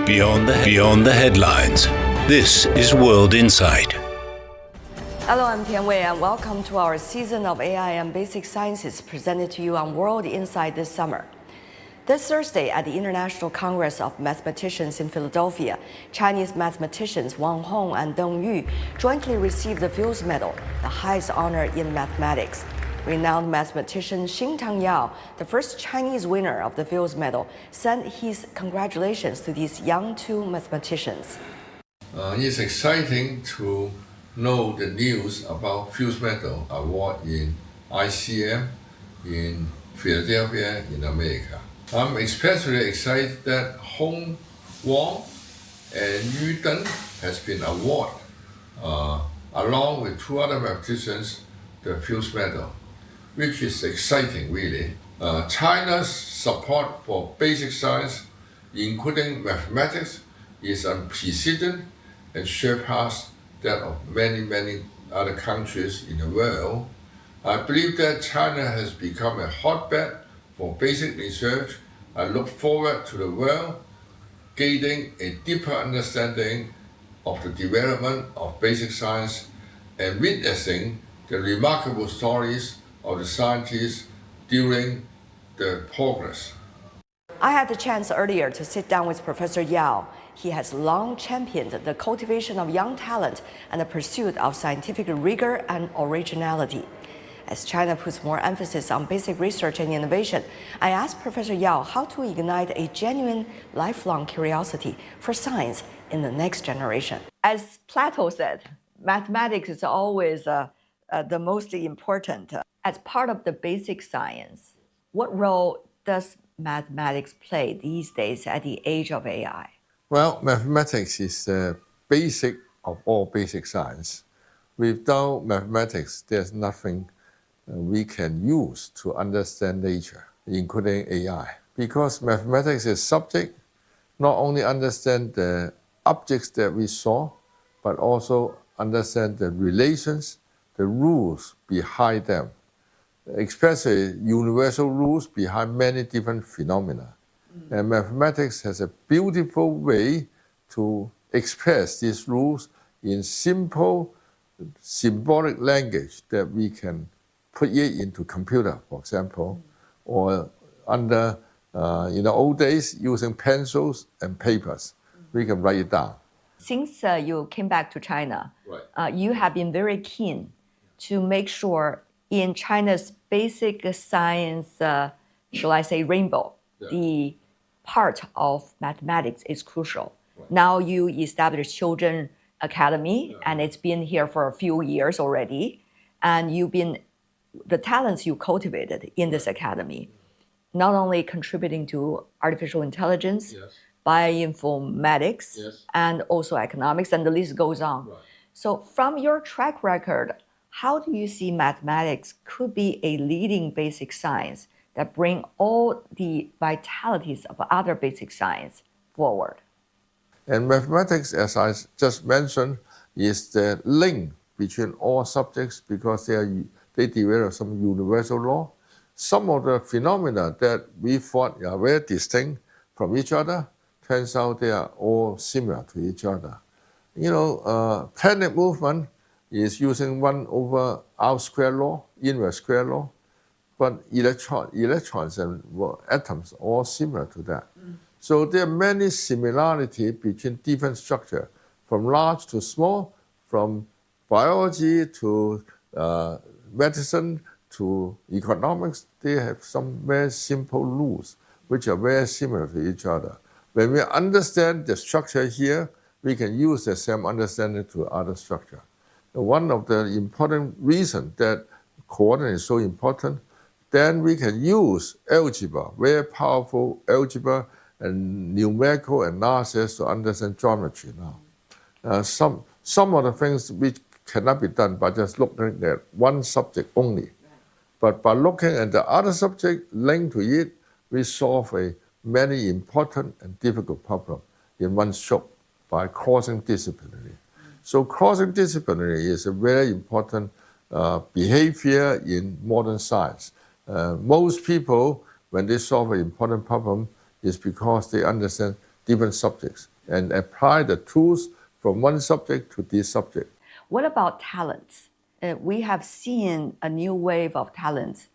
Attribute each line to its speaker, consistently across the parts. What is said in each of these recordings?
Speaker 1: Beyond the headlines. This is World Insight.
Speaker 2: Hello, I'm Tian Wei, and welcome to our season of AI and Basic Sciences presented to you on World Insight this summer. This Thursday at the International Congress of Mathematicians in Philadelphia, Chinese mathematicians Wang and Deng jointly received the Fields Medal, the highest honor in mathematics. Renowned mathematician Shing-Tung Yau, the first Chinese winner of the Fields Medal, sent his congratulations to these young two mathematicians.
Speaker 3: It's exciting to know the news about Fields Medal Award in ICM in Philadelphia in America. I'm especially excited that Wang and Deng has been awarded, along with two other mathematicians, the Fields Medal, which is exciting really. China's support for basic science, including mathematics, is unprecedented and surpassed that of many other countries in the world. I believe that China has become a hotbed for basic research. I look forward to the world gaining a deeper understanding of the development of basic science and witnessing the remarkable stories of the scientists during the progress.
Speaker 2: I had the chance earlier to sit down with Professor Yau. He has long championed the cultivation of young talent and the pursuit of scientific rigor and originality. As China puts more emphasis on basic research and innovation, I asked Professor Yau how to ignite a genuine, lifelong curiosity for science in the next generation. As Plato said, mathematics is always the most important. As part of the basic science, what role does mathematics play these days at the age of AI?
Speaker 3: Well, mathematics is the basic of all basic science. Without mathematics, there's nothing we can use to understand nature, including AI. Because mathematics is subject, not only understand the objects that we saw, but also understand the relations, the rules behind them, especially universal rules behind many different phenomena. And mathematics has a beautiful way to express these rules in simple, symbolic language that we can put it into computer, for example, or under, in the old days, using pencils and papers. We can write it down.
Speaker 2: Since you came back to China,
Speaker 3: Right.
Speaker 2: You have been very keen to make sure in China's basic science, shall I say, rainbow, the part of mathematics is crucial.
Speaker 3: Right.
Speaker 2: Now you established Children Academy, and it's been here for a few years already, and the talents you cultivated in this academy, not only contributing to artificial intelligence,
Speaker 3: Yes.
Speaker 2: bioinformatics,
Speaker 3: Yes.
Speaker 2: and also economics, and the list goes on.
Speaker 3: Right.
Speaker 2: So from your track record, how do you see mathematics could be a leading basic science that bring all the vitalities of other basic science forward?
Speaker 3: And mathematics, as I just mentioned, is the link between all subjects because they develop some universal law. Some of the phenomena that we thought are very distinct from each other, turns out they are all similar to each other. Planet movement is using 1/r square law, inverse square law, but electrons and atoms are all similar to that. So there are many similarities between different structures, from large to small, from biology to medicine to economics. They have some very simple rules which are very similar to each other. When we understand the structure here, we can use the same understanding to other structure. One of the important reasons that coordinate is so important, then we can use algebra, very powerful algebra and numerical analysis to understand geometry now. Some of the things which cannot be done by just looking at one subject only. But by looking at the other subject linked to it, we solve many important and difficult problems in one stroke by crossing disciplinary. So crossing disciplinary is a very important behavior in modern science. Most people, when they solve an important problem, is because they understand different subjects and apply the tools from one subject to this subject.
Speaker 2: What about talents? We have seen a new wave of talents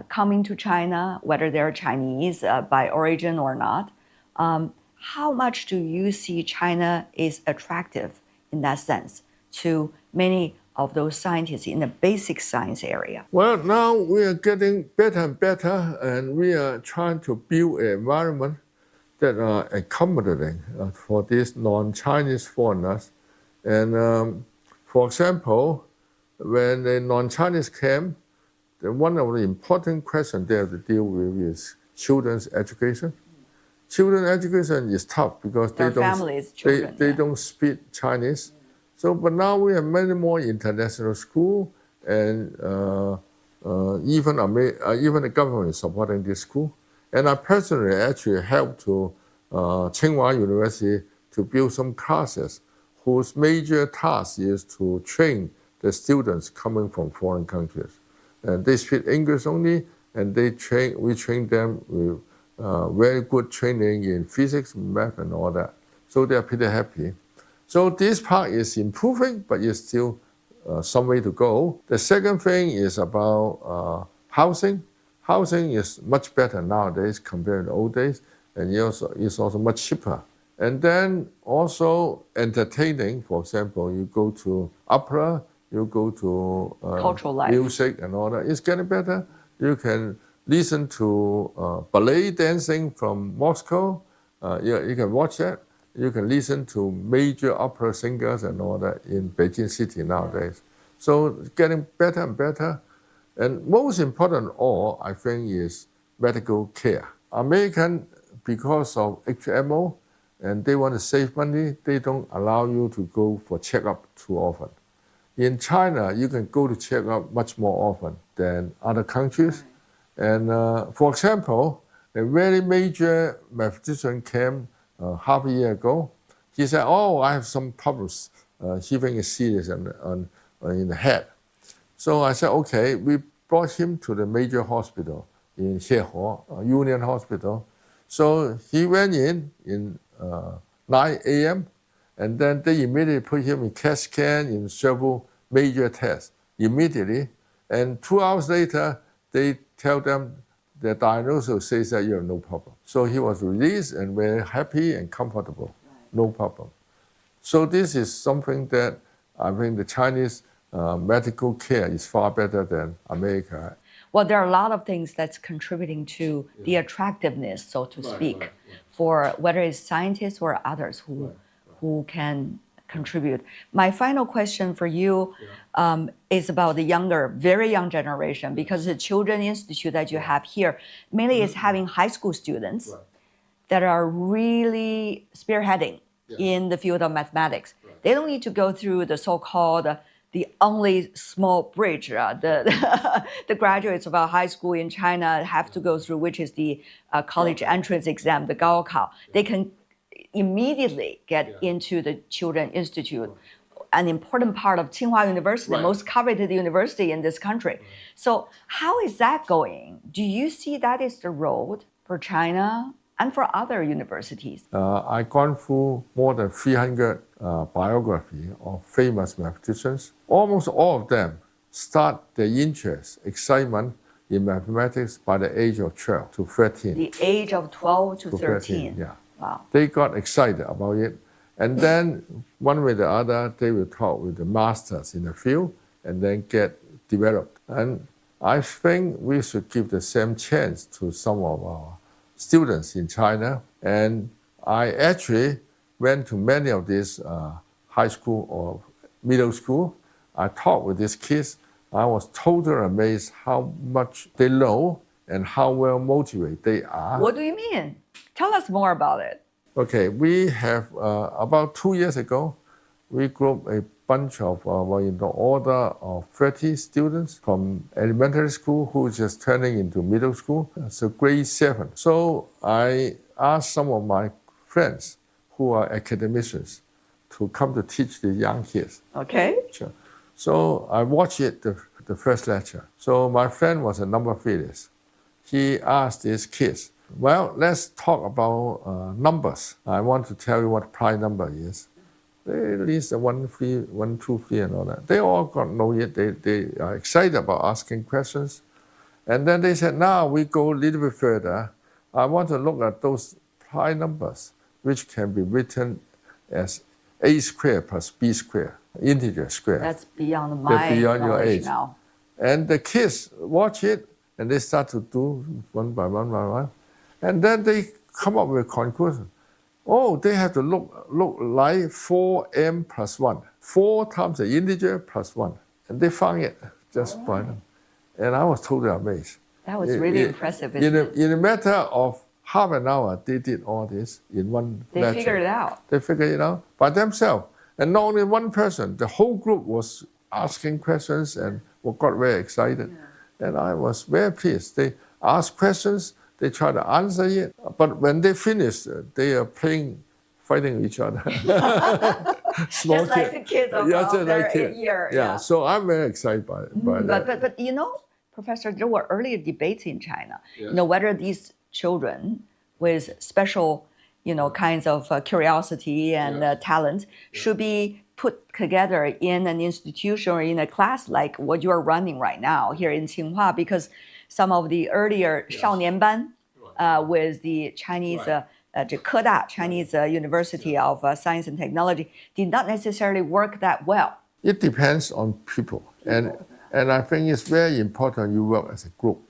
Speaker 2: coming to China, whether they're Chinese by origin or not. How much do you see China is attractive in that sense to many of those scientists in the basic science area?
Speaker 3: Well, now we are getting better and better, and we are trying to build an environment that are accommodating for these non-Chinese foreigners. And for example, when the non-Chinese came, one of the important questions they have to deal with is children's education. Children's education is tough because they don't speak Chinese. So, but now we have many more international schools, and even the government is supporting this school. And I personally actually helped to Tsinghua University to build some classes whose major task is to train the students coming from foreign countries. And they speak English only, and we train them with very good training in physics, math, and all that. So they are pretty happy. So this part is improving, but it's still some way to go. The second thing is about housing. Housing is much better nowadays compared to the old days, and it's also much cheaper. And then also entertaining, for example, you go to opera, you go to
Speaker 2: cultural life,
Speaker 3: music and all that. It's getting better. You can listen to ballet dancing from Moscow. You can watch that. You can listen to major opera singers and all that in Beijing City nowadays. So it's getting better and better. And most important of all, I think, is medical care. American, because of HMO, and they want to save money, they don't allow you to go for checkup too often. In China, you can go to checkup much more often than other countries. And for example, a very major mathematician came half a year ago. He said, "Oh, I have some problems. Hearing is serious in the head." So I said, "Okay." We brought him to the major hospital in Xiehuo, Union Hospital. So he went in 9 a.m. and then they immediately put him in CAT scan in several major tests immediately. And 2 hours later, they tell them the diagnosis says that you have no problem. So he was released and very happy and comfortable, no problem. So this is something that I think the Chinese medical care is far better than America.
Speaker 2: Well, there are a lot of things that's contributing to the attractiveness, so to speak, for whether it's scientists or others who can contribute. My final question for you is about the younger, very young generation, because the Children Institute that you have here mainly is having high school students that are really spearheading in the field of mathematics. They don't need to go through the so-called the only small bridge the graduates of our high school in China have to go through, which is the college entrance exam, the Gaokao. They can immediately get into the Children Institute, an important part of Tsinghua University, the most coveted university in this country. So how is that going? Do you see that is the road for China and for other universities?
Speaker 3: I've gone through more than 300 biographies of famous mathematicians. Almost all of them start their interest, excitement in mathematics by the age of 12 to 13.
Speaker 2: The age of 12 to 13.
Speaker 3: Yeah.
Speaker 2: Wow.
Speaker 3: They got excited about it. And then one way or the other, they will talk with the masters in the field and then get developed. And I think we should give the same chance to some of our students in China. And I actually went to many of these high school or middle school. I talked with these kids. I was totally amazed how much they know and how well motivated they are.
Speaker 2: What do you mean? Tell us more about it.
Speaker 3: Okay, we have about 2 years ago, we grouped a bunch of in the order of 30 students from elementary school who is just turning into middle school, so grade 7. So I asked some of my friends who are academicians to come to teach the young kids.
Speaker 2: Okay.
Speaker 3: So I watched it, the first lecture. So my friend was a number theorist. He asked these kids, Well, let's talk about numbers. I want to tell you what prime number is. At least 1, 3, 1, 2, 3, and all that. They all got know it. They are excited about asking questions. And then they said, now we go a little bit further. I want to look at those prime numbers, which can be written as a squared plus b squared, integer squared.
Speaker 2: That's beyond my
Speaker 3: beyond your
Speaker 2: knowledge
Speaker 3: age.
Speaker 2: now.
Speaker 3: And the kids watch it, and they start to do one by one by one. And then they come up with a conclusion. Oh, they have to look like 4m plus 1. 4 times the integer plus 1. And they found it just by them. And I was totally amazed.
Speaker 2: That was really impressive.
Speaker 3: In a matter of half an hour, they did all this in one lecture.
Speaker 2: They figured it out.
Speaker 3: They figured it out by themselves. And not only one person, the whole group was asking questions and got very excited. Yeah. And I was very pleased. They asked questions, they tried to answer it, but when they finished, they are fighting each other. Small
Speaker 2: just like the kids of their year.
Speaker 3: Yeah, so I'm very excited by that.
Speaker 2: But you know, Professor, there were earlier debates in China, you know, whether these children with special, you know, kinds of curiosity and talent should be put together in an institution or in a class like what you are running right now here in Tsinghua, because some of the earlier 少年班 with the Chinese Chinese University of Science and Technology did not necessarily work that well.
Speaker 3: It depends on people, and I think it's very important you work as a group.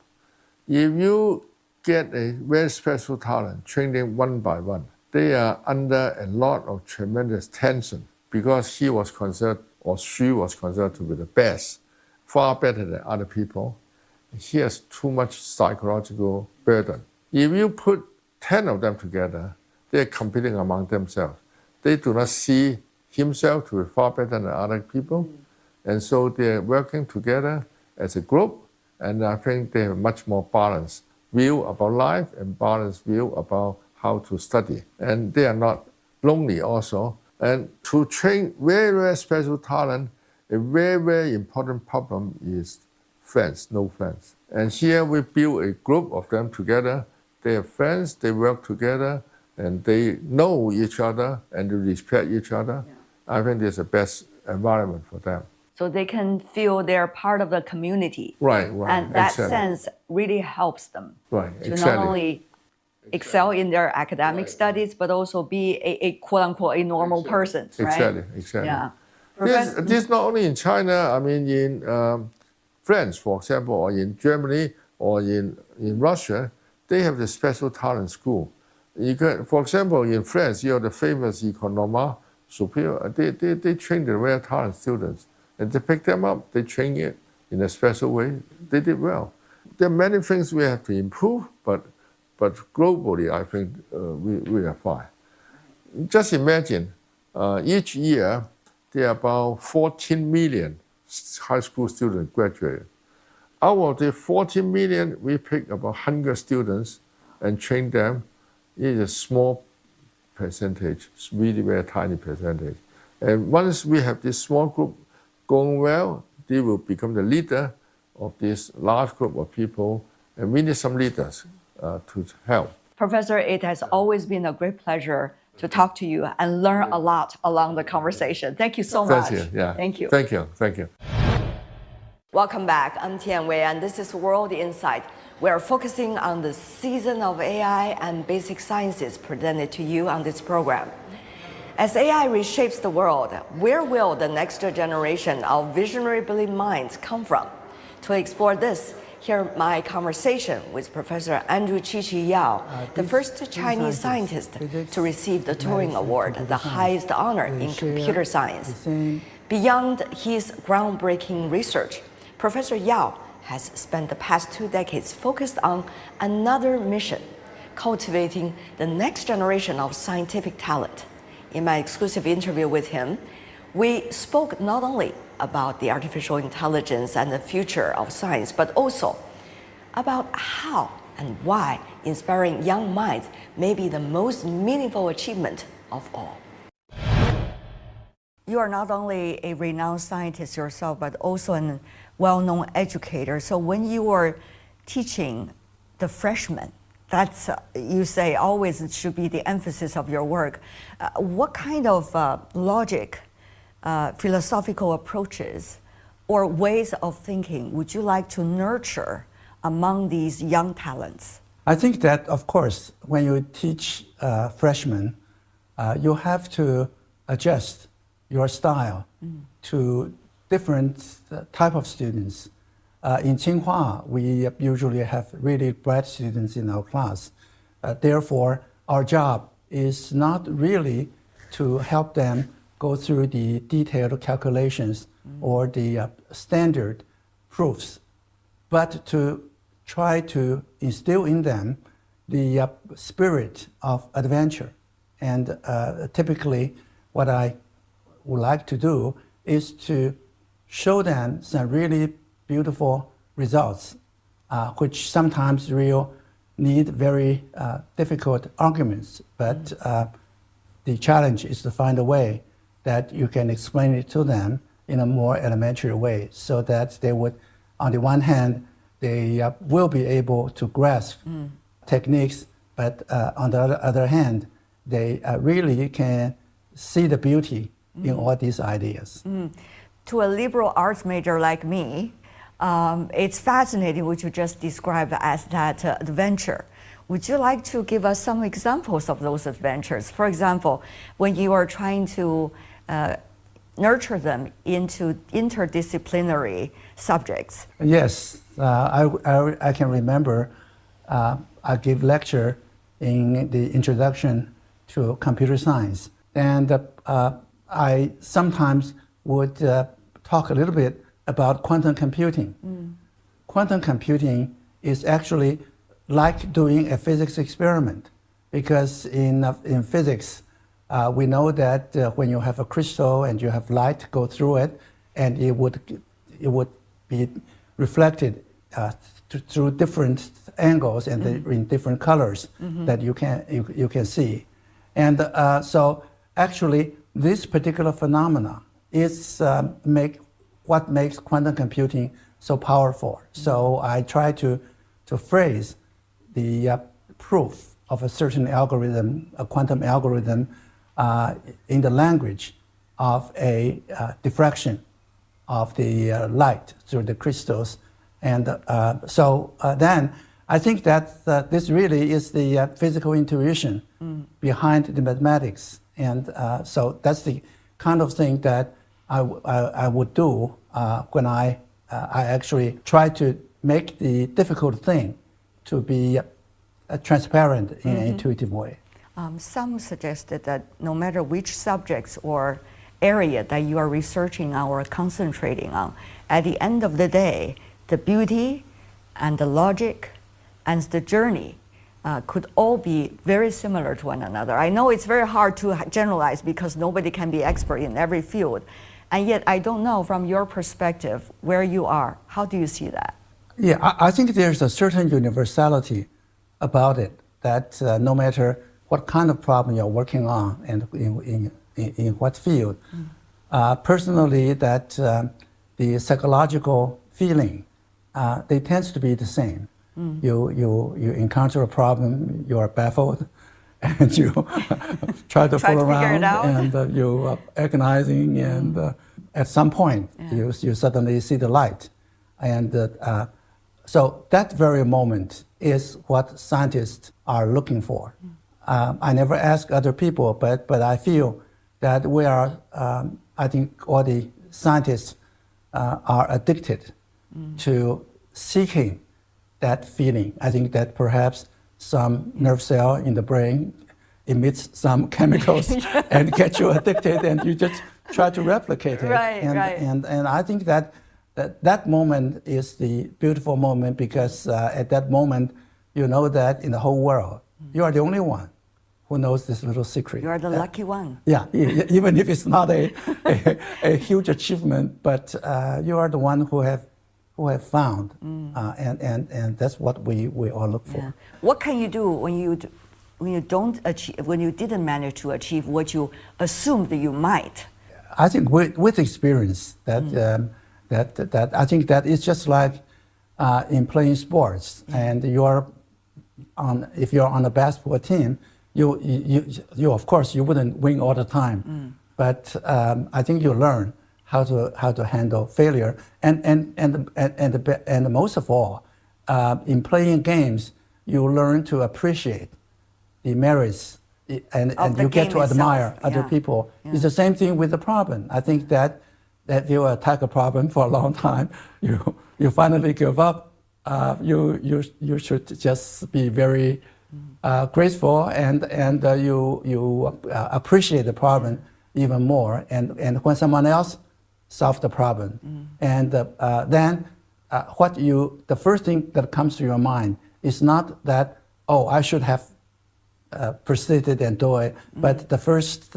Speaker 3: If you get a very special talent, train them one by one, they are under a lot of tremendous tension because he was considered or she was considered to be the best, far better than other people. He has too much psychological burden. If you put 10 of them together, they're competing among themselves. They do not see himself to be far better than other people. And so they're working together as a group, and I think they have a much more balanced view about life and balanced view about how to study. And they are not lonely also. And to train very, very special talent, a very, very important problem is friends, no friends. And here we build a group of them together. They are friends, they work together, and they know each other and they respect each other. I think this is the best environment for them.
Speaker 2: So they can feel they're part of the community.
Speaker 3: Right.
Speaker 2: And that sense really helps them to not only excel in their academic studies, but also be a quote-unquote a normal person. Right?
Speaker 3: Exactly.
Speaker 2: Yeah.
Speaker 3: This not only in China, I mean in France, for example, or in Germany, or in Russia, they have the special talent school. For example, in France, you have the famous Economa Superior. They train the very talented students. And they pick them up, they train it in a special way. They did well. There are many things we have to improve, but globally, I think we are fine. Just imagine, each year, there are about 14 million high school students graduate. Out of the 14 million, we pick about 100 students and train them. It is a small percentage, it's really very tiny percentage. And once we have this small group going well, they will become the leader of this large group of people, and we need some leaders to help.
Speaker 2: Professor, it has always been a great pleasure to talk to you and learn a lot along the conversation. Thank you so much.
Speaker 3: Thank you. Yeah.
Speaker 2: Thank you.
Speaker 3: Thank you. Thank you.
Speaker 2: Welcome back. I'm Tian Wei, and this is World Insight. We're focusing on the season of AI and basic sciences presented to you on this program. As AI reshapes the world, where will the next generation of visionary brilliant minds come from? To explore this, hear my conversation with Professor Andrew Yau, the first Chinese scientist to receive the Turing Award, the highest honor in computer science. Beyond his groundbreaking research, Professor Yau has spent the past 2 decades focused on another mission, cultivating the next generation of scientific talent. In my exclusive interview with him, we spoke not only about the artificial intelligence and the future of science, but also about how and why inspiring young minds may be the most meaningful achievement of all. You are not only a renowned scientist yourself, but also a well-known educator. So when you were teaching the freshmen that's, you say, always it should be the emphasis of your work. What kind of logic, philosophical approaches, or ways of thinking would you like to nurture among these young talents?
Speaker 4: I think that, of course, when you teach freshmen, you have to adjust your style to different type of students. In Tsinghua, we usually have really bright students in our class. Therefore, our job is not really to help them go through the detailed calculations or the standard proofs, but to try to instill in them the spirit of adventure. And typically, what I would like to do is to show them some really beautiful results, which sometimes will need very difficult arguments. But the challenge is to find a way that you can explain it to them in a more elementary way, so that they would, on the one hand, they will be able to grasp techniques, but on the other hand, they really can see the beauty in all these ideas.
Speaker 2: To a liberal arts major like me, it's fascinating what you just described as that adventure. Would you like to give us some examples of those adventures? For example, when you are trying to nurture them into interdisciplinary subjects.
Speaker 4: Yes, I can remember I gave lecture in the introduction to computer science. And I sometimes would talk a little bit about quantum computing. Quantum computing is actually like doing a physics experiment, because in physics, we know that when you have a crystal and you have light go through it, and it would be reflected through different angles and in different colors that you can see. And so actually, this particular phenomena is what makes quantum computing so powerful. So I try to phrase the proof of a certain algorithm, a quantum algorithm, in the language of a diffraction of the light through the crystals. And so then I think that this really is the physical intuition behind the mathematics. And so that's the kind of thing that I would do when I actually try to make the difficult thing to be transparent in an intuitive way.
Speaker 2: Some suggested that no matter which subjects or area that you are researching on or concentrating on, at the end of the day, the beauty and the logic and the journey could all be very similar to one another. I know it's very hard to generalize because nobody can be expert in every field. And yet, I don't know from your perspective where you are. How do you see that?
Speaker 4: Yeah, I think there's a certain universality about it, that no matter what kind of problem you're working on and in what field, personally, that the psychological feeling, they tends to be the same. You encounter a problem, you are baffled, and you try to fool around, and you agonizing, and at some point you suddenly see the light, and so that very moment is what scientists are looking for. I never ask other people, but I feel that we are. I think all the scientists are addicted to seeking that feeling. I think that perhaps some nerve cell in the brain emits some chemicals and gets you addicted, and you just try to replicate it. And I think that moment is the beautiful moment, because at that moment, you know that in the whole world, you are the only one who knows this little secret.
Speaker 2: You are the lucky one.
Speaker 4: Yeah, even if it's not a huge achievement, but you are the one who have found, and that's what we all look for.
Speaker 2: Yeah. What can you do when you don't achieve, when you didn't manage to achieve what you assumed that you might?
Speaker 4: I think with experience, that I think that it's just like in playing sports, and you are if you're on a basketball team, you of course you wouldn't win all the time, but I think you learn how to handle failure, and most of all, in playing games, you learn to appreciate the merits, and you get to admire other people. Yeah. It's the same thing with the problem. I think that you attack a problem for a long time, you finally give up. You should just be very graceful and you appreciate the problem even more. And when someone else solves the problem, and then the first thing that comes to your mind is not that, oh, I should have persisted and do it, but the first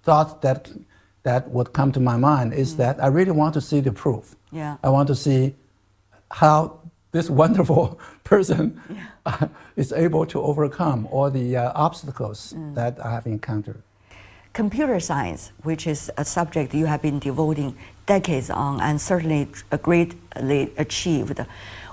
Speaker 4: thought that would come to my mind is that I really want to see the proof. Yeah. I want to see how this wonderful person is able to overcome all the obstacles that I have encountered.
Speaker 2: Computer science, which is a subject you have been devoting decades on and certainly greatly achieved.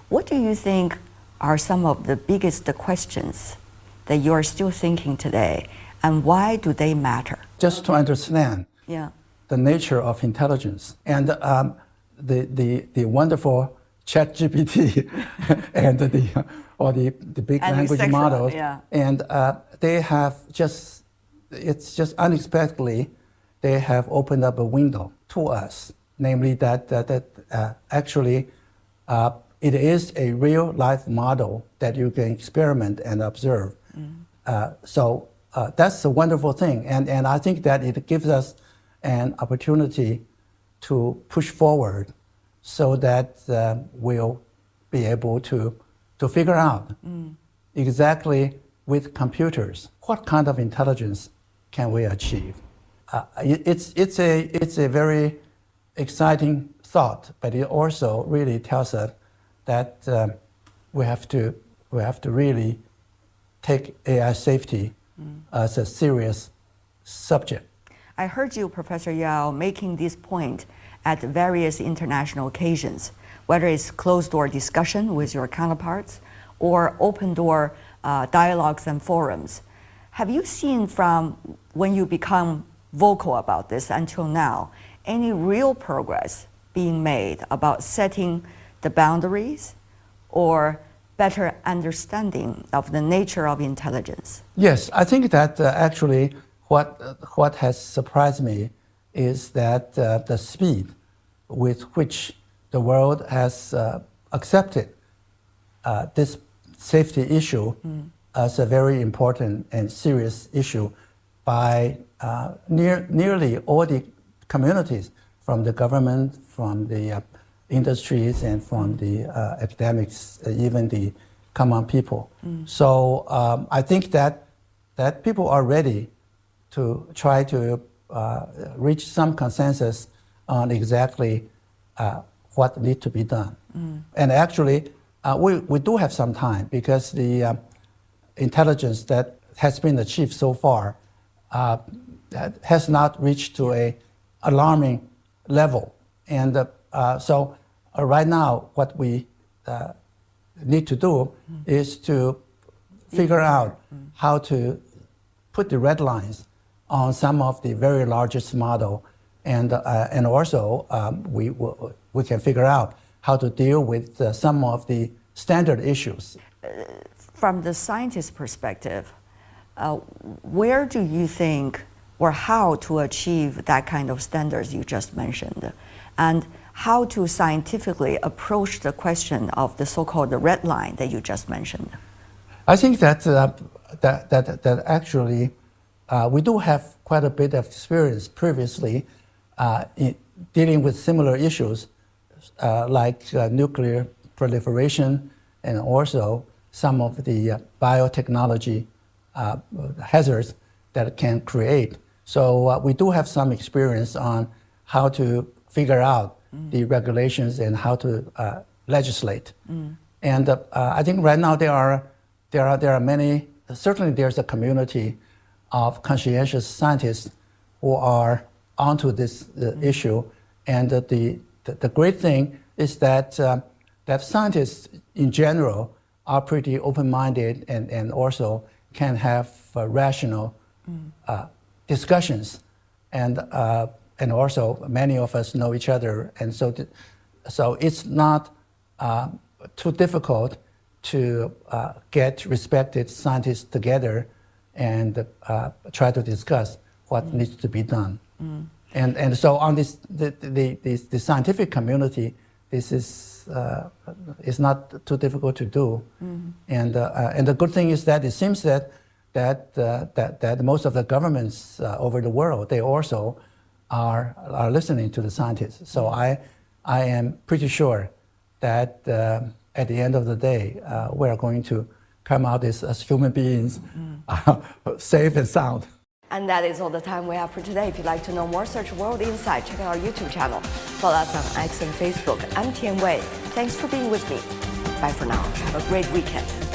Speaker 2: What do you think are some of the biggest questions that you are still thinking today, and why do they matter?
Speaker 4: Just to understand the nature of intelligence and the wonderful ChatGPT and the big language models, and they have it's just unexpectedly, they have opened up a window to us, namely that actually it is a real life model that you can experiment and observe. So that's a wonderful thing, and I think that it gives us an opportunity to push forward so that we'll be able to figure out exactly with computers what kind of intelligence can we achieve. It's a very exciting thought, but it also really tells us that we have to really take AI safety as a serious subject.
Speaker 2: I heard you, Professor Yau, making this point at various international occasions, whether it's closed-door discussion with your counterparts or open-door dialogues and forums. Have you seen from when you become vocal about this until now, any real progress being made about setting the boundaries or better understanding of the nature of intelligence?
Speaker 4: Yes, I think that actually what has surprised me is that the speed with which the world has accepted this safety issue as a very important and serious issue by nearly all the communities, from the government, from the industries, and from the academics, even the common people. So I think that people are ready to try to reach some consensus on exactly what needs to be done. And actually, we do have some time, because the intelligence that has been achieved so far has not reached to an alarming level. And so right now, what we need to do is to figure out how to put the red lines on some of the very largest model, and also we can figure out how to deal with some of the standard issues.
Speaker 2: From the scientist's perspective, where do you think, or how to achieve that kind of standards you just mentioned, and how to scientifically approach the question of the so-called red line that you just mentioned?
Speaker 4: I think that actually we do have quite a bit of experience previously in dealing with similar issues like nuclear proliferation, and also some of the biotechnology hazards that it can create. So we do have some experience on how to figure out the regulations and how to legislate. And I think right now there are many. Certainly, there's a community of conscientious scientists who are onto this issue. And the great thing is that that scientists in general are pretty open-minded and also can have rational discussions, and also many of us know each other, and so it's not too difficult to get respected scientists together and try to discuss what needs to be done. And so on this, the scientific community, this is not too difficult to do. And the good thing is that it seems that most of the governments over the world, they also are listening to the scientists. So I am pretty sure that at the end of the day, we are going to come out as human beings, safe and sound.
Speaker 2: And that is all the time we have for today. If you'd like to know more, search World Insight. Check out our YouTube channel. Follow us on X and Facebook. I'm Tian Wei. Thanks for being with me. Bye for now. Have a great weekend.